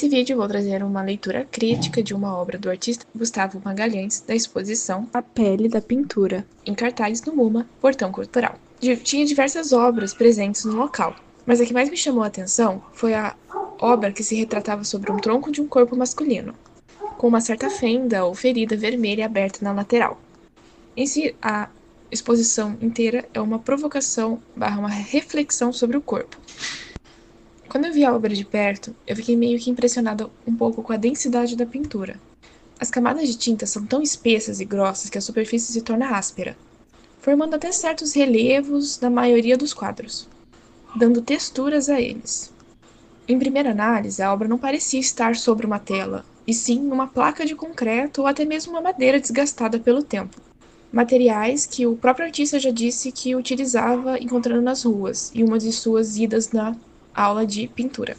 Nesse vídeo vou trazer uma leitura crítica de uma obra do artista Gustavo Magalhães, da exposição A Pele da Pintura, em cartaz no MoMA, Portão Cultural. Tinha diversas obras presentes no local, mas a que mais me chamou a atenção foi a obra que se retratava sobre um tronco de um corpo masculino, com uma certa fenda ou ferida vermelha aberta na lateral. Em si, a exposição inteira é uma provocação / uma reflexão sobre o corpo. Quando eu vi a obra de perto, eu fiquei meio que impressionada um pouco com a densidade da pintura. As camadas de tinta são tão espessas e grossas que a superfície se torna áspera, formando até certos relevos na maioria dos quadros, dando texturas a eles. Em primeira análise, a obra não parecia estar sobre uma tela, e sim uma placa de concreto ou até mesmo uma madeira desgastada pelo tempo. Materiais que o próprio artista já disse que utilizava encontrando nas ruas, em uma de suas idas na aula de pintura.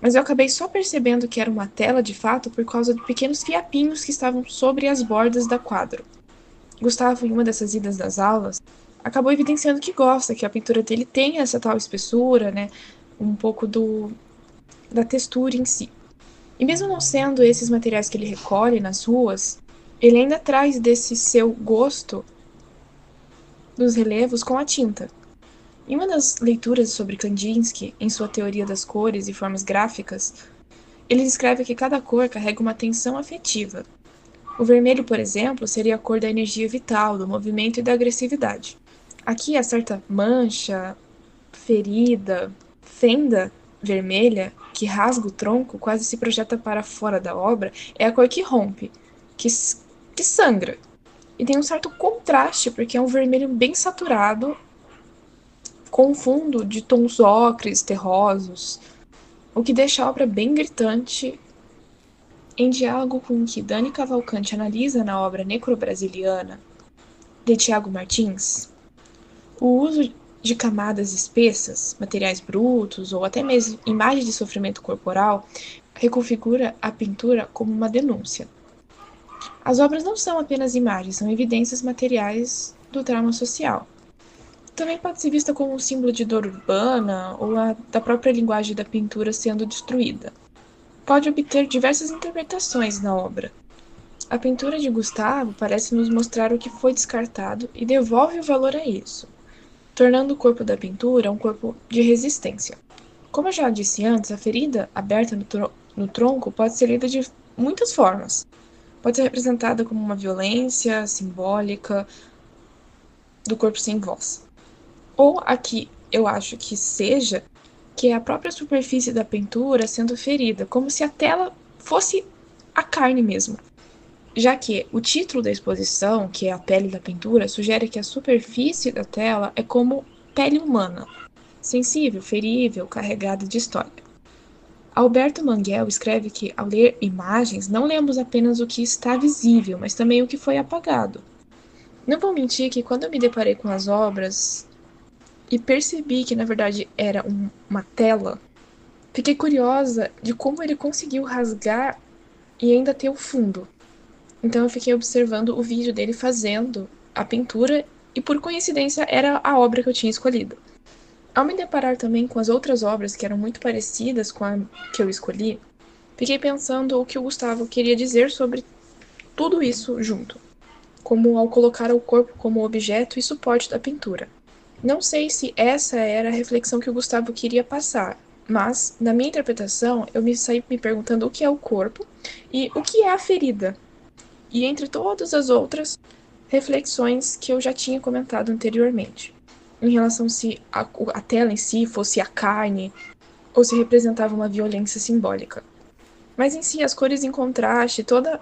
Mas eu acabei só percebendo que era uma tela de fato por causa de pequenos fiapinhos que estavam sobre as bordas da quadro. Gustavo, em uma dessas idas das aulas, acabou evidenciando que gosta que a pintura dele tenha essa tal espessura, né, um pouco da textura em si. E mesmo não sendo esses materiais que ele recolhe nas ruas, ele ainda traz desse seu gosto dos relevos com a tinta. Em uma das leituras sobre Kandinsky, em sua teoria das cores e formas gráficas, ele descreve que cada cor carrega uma tensão afetiva. O vermelho, por exemplo, seria a cor da energia vital, do movimento e da agressividade. Aqui, a certa mancha, ferida, fenda vermelha, que rasga o tronco, quase se projeta para fora da obra, é a cor que rompe, que sangra. E tem um certo contraste, porque é um vermelho bem saturado, com um fundo de tons ocres, terrosos, o que deixa a obra bem gritante. Em diálogo com o que Dani Cavalcanti analisa na obra Necro-Brasiliana, de Tiago Martins, o uso de camadas espessas, materiais brutos ou até mesmo imagens de sofrimento corporal reconfigura a pintura como uma denúncia. As obras não são apenas imagens, são evidências materiais do trauma social. Também pode ser vista como um símbolo de dor urbana ou da própria linguagem da pintura sendo destruída. Pode obter diversas interpretações na obra. A pintura de Gustavo parece nos mostrar o que foi descartado e devolve o valor a isso, tornando o corpo da pintura um corpo de resistência. Como eu já disse antes, a ferida aberta no tronco pode ser lida de muitas formas. Pode ser representada como uma violência simbólica do corpo sem voz. Ou aqui eu acho que seja, que é a própria superfície da pintura sendo ferida, como se a tela fosse a carne mesmo. Já que o título da exposição, que é A Pele da Pintura, sugere que a superfície da tela é como pele humana, sensível, ferível, carregada de história. Alberto Manguel escreve que, ao ler imagens, não lemos apenas o que está visível, mas também o que foi apagado. Não vou mentir que quando eu me deparei com as obras e percebi que na verdade era uma tela, fiquei curiosa de como ele conseguiu rasgar e ainda ter o fundo. Então eu fiquei observando o vídeo dele fazendo a pintura e por coincidência era a obra que eu tinha escolhido. Ao me deparar também com as outras obras que eram muito parecidas com a que eu escolhi, fiquei pensando o que o Gustavo queria dizer sobre tudo isso junto, como ao colocar o corpo como objeto e suporte da pintura. Não sei se essa era a reflexão que o Gustavo queria passar, mas, na minha interpretação, eu saí me perguntando o que é o corpo e o que é a ferida. E entre todas as outras reflexões que eu já tinha comentado anteriormente, em relação se a tela em si fosse a carne ou se representava uma violência simbólica. Mas em si, as cores em contraste, toda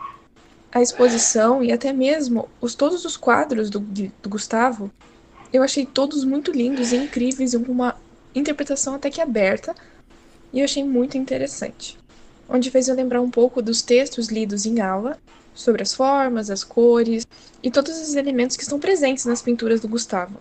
a exposição e até mesmo todos os quadros do Gustavo, eu achei todos muito lindos e incríveis, com uma interpretação até que aberta, e eu achei muito interessante. Onde fez eu lembrar um pouco dos textos lidos em aula, sobre as formas, as cores, e todos os elementos que estão presentes nas pinturas do Gustavo.